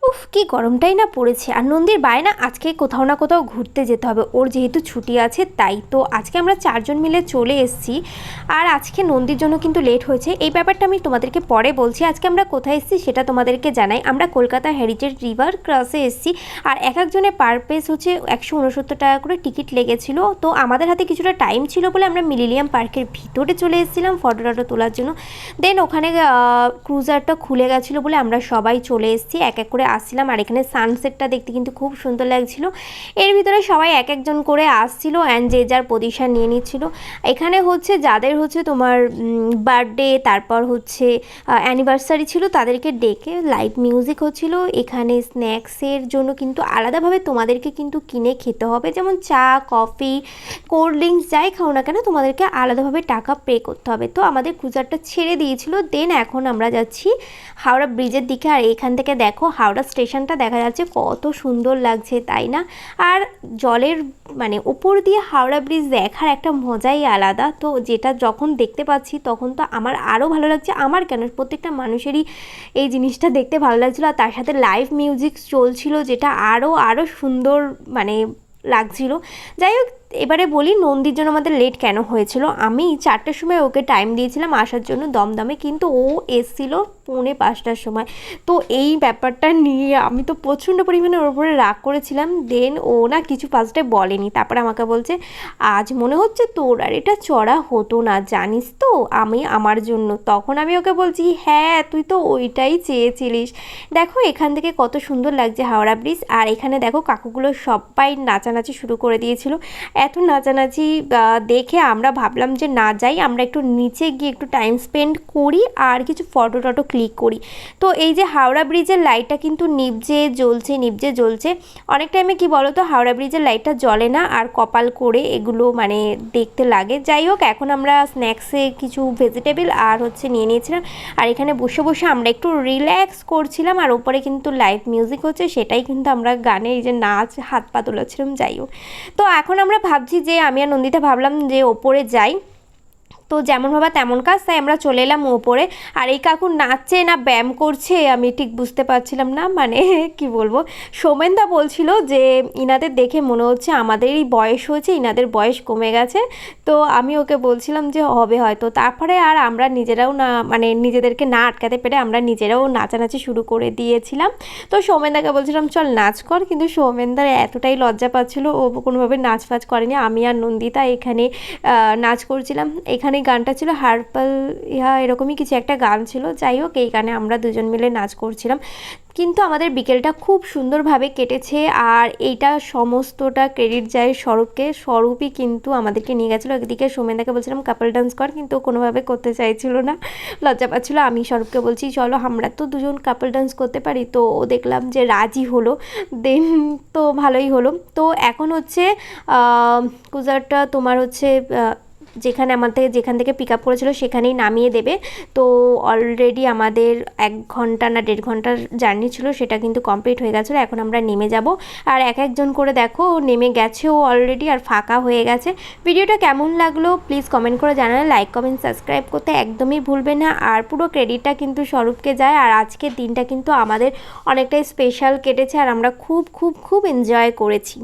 উফ কি গরমটাই না পড়েছে। আর নন্দীর বায়না আজকে কোথাও না কোথাও ঘুরতে যেতে হবে, ওর যেহেতু ছুটি আছে তাই। তো আজকে আমরা 4জন মিলে চলে এসেছি। আর আজকে নন্দীর জন্য কিন্তু লেট হয়েছে, এই ব্যাপারটা আমি তোমাদেরকে পরে বলছি। আজকে আমরা কোথায় এসেছি সেটা তোমাদেরকে জানাই। আমরা কলকাতা হেরিটেজ রিভার ক্রসে এসেছি। আর এক একজনের পার পেস হচ্ছে 169 টাকা করে টিকিট লেগেছিল। তো আমাদের হাতে কিছুটা টাইম ছিল বলে আমরা মিলেনিয়াম পার্কের ভিতরে চলে এসেছিলাম ফটো টটো তোলার জন্য। দেন ওখানে ক্রুজারটা খুলে গেছিলো বলে আমরা সবাই চলে এসেছি, এক এক করে আসছিলাম। আর এখানে সানসেটটা দেখতে কিন্তু খুব সুন্দর লাগছিল। এর ভিতরে সবাই এক একজন করে আসছিল অ্যান্ড যে যার পজিশন নিয়ে নিচ্ছিল। এখানে হচ্ছে যাদের হচ্ছে তোমার বার্থডে তারপর হচ্ছে অ্যানিভার্সারি ছিল তাদেরকে ডেকে লাইভ মিউজিক হচ্ছিল। এখানে স্ন্যাক্সের জন্য কিন্তু আলাদাভাবে তোমাদেরকে কিন্তু কিনে খেতে হবে, যেমন চা কফি কোল্ড ড্রিঙ্কস যাই খাও না কেন তোমাদেরকে আলাদাভাবে টাকা পে করতে হবে। তো আমাদের ক্রুজারটা ছেড়ে দিয়েছিল। দেন এখন আমরা যাচ্ছি হাওড়া ব্রিজের দিকে। আর এখান থেকে দেখো হাওড়া স্টেশনটা দেখা যাচ্ছে, কত সুন্দর লাগছে তাই না। আর জলের মানে উপর দিয়ে হাওড়া ব্রিজ দেখার একটা মজাই আলাদা। তো যেটা যখন দেখতে পাচ্ছি তখন তো আমার আরও ভালো লাগছে। আমার কেন, প্রত্যেকটা মানুষেরই এই জিনিসটা দেখতে ভালো লাগছিলো। আর তার সাথে লাইভ মিউজিক চলছিল, যেটা আরও সুন্দর মানে লাগছিল। যাই হোক, এবারে বলি নন্দীর জন্য আমাদের লেট কেন হয়েছিল। আমি 4টার সময় ওকে টাইম দিয়েছিলাম আসার জন্য দমদমে, কিন্তু ও এসছিল 4:45টার সময়। তো এই ব্যাপারটা নিয়ে আমি তো প্রচণ্ড পরিমাণে ওর উপরে রাগ করেছিলাম। দেন ও না কিছু ফার্স্টে বলেনি, তারপর আমাকে বলছে আজ মনে হচ্ছে তোর আর এটা চড়া হতো না, জানিস তো আমি আমার জন্য। তখন আমি ওকে বলছি হ্যাঁ তুই তো ওইটাই চেয়েছিলিস। দেখো এখান থেকে কত সুন্দর লাগছে হাওড়া ব্রিজ। আর এখানে দেখো কাকুগুলো সবাই নাচানাচি শুরু করে দিয়েছিল। এত নাচানাচি দেখে আমরা ভাবলাম যে না যাই, আমরা একটু নিচে গিয়ে একটু টাইম স্পেন্ড করি আর কিছু ফটো টটো ক্লিক করি। তো এই যে হাওড়া ব্রিজের লাইটটা কিন্তু নিভজে জ্বলছে। অনেক টাইমে কি বলো তো হাওড়া ব্রিজের লাইটটা জ্বলে না আর কপাল করে এগুলো মানে দেখতে লাগে। যাই হোক, এখন আমরা স্ন্যাক্সে কিছু ভেজিটেবল আর হচ্ছে নিয়ে নিয়েছিলাম। আর এখানে বসে বসে আমরা একটু রিল্যাক্স করছিলাম। আর ওপরে কিন্তু লাইভ মিউজিক হচ্ছে, সেটাই কিন্তু আমরা গানে এই যে নাচ হাত পা তোলাচ্ছিলাম। যাই হোক, তো এখন আমরা ভাবছি যে আমি আর নন্দিতা ভাবলাম যে ওপরে যাই। তো যেমন ভাবা তেমন কাজ, তাই আমরা চলে এলাম ওপরে। আর এই কাকু নাচছে না ব্যায়াম করছে আমি ঠিক বুঝতে পারছিলাম না, মানে কি বলবো। সৌমেনদা বলছিল যে ইনাদের দেখে মনে হচ্ছে আমাদেরই বয়স হয়েছে, ইনাদের বয়স কমে গেছে। তো আমি ওকে বলছিলাম যে হবে হয়তো। তারপরে আর আমরা নিজেরাও না মানে নিজেদেরকে না আটকাতে পেরে আমরা নিজেরাও নাচানাচি শুরু করে দিয়েছিলাম। তো সৌমেনদাকে বলছিলাম চল নাচ কর, কিন্তু সৌমেনদার এতটাই লজ্জা পাচ্ছিল, ও কোনোভাবে নাচ ফাচ করেনি। আমি আর নন্দিতা এখানে নাচ করছিলাম। এখানে গানটা ছিল হারপাল ইহা এরকমই কিছু একটা গান ছিল। যাই হোক, এই গানে আমরা দুজন মিলে নাচ করছিলাম। কিন্তু আমাদের বিকেলটা খুব সুন্দরভাবে কেটেছে। আর এইটা সমস্তটা ক্রেডিট যায় স্বরূপকে। স্বরূপই কিন্তু আমাদেরকে নিয়ে গেছিলো। একদিকে সৌমেনদাকে বলছিলাম কাপল ডান্স কর, কিন্তু কোনোভাবে করতে চাইছিল না, লজ্জা পাচ্ছিলো। আমি স্বরূপকে বলছি চলো আমরা তো দুজন কাপল ডান্স করতে পারি। তো ও দেখলাম যে রাজি হলো। দেন তো ভালোই হলো। তো এখন হচ্ছে কুজারটা তোমার হচ্ছে যেখান থেকে পিক আপ করেছিল সেখানেই নামিয়ে দেবে। তো অলরেডি আমাদের 1 ঘন্টা না 1.5 ঘন্টার জার্নি ছিল, সেটা কিন্তু কমপ্লিট হয়ে গেছিলো। এখন আমরা নেমে যাব। আর এক একজন করে দেখো নেমে গেছেও অলরেডি, আর ফাঁকা হয়ে গেছে। ভিডিওটা কেমন লাগলো প্লিজ কমেন্ট করে জানালে, লাইক কমেন্ট সাবস্ক্রাইব করতে একদমই ভুলবে না। আর পুরো ক্রেডিটটা কিন্তু স্বরূপকে যায়। আর আজকের দিনটা কিন্তু আমাদের অনেকটাই স্পেশাল কেটেছে আর আমরা খুব খুব খুব এনজয় করেছি।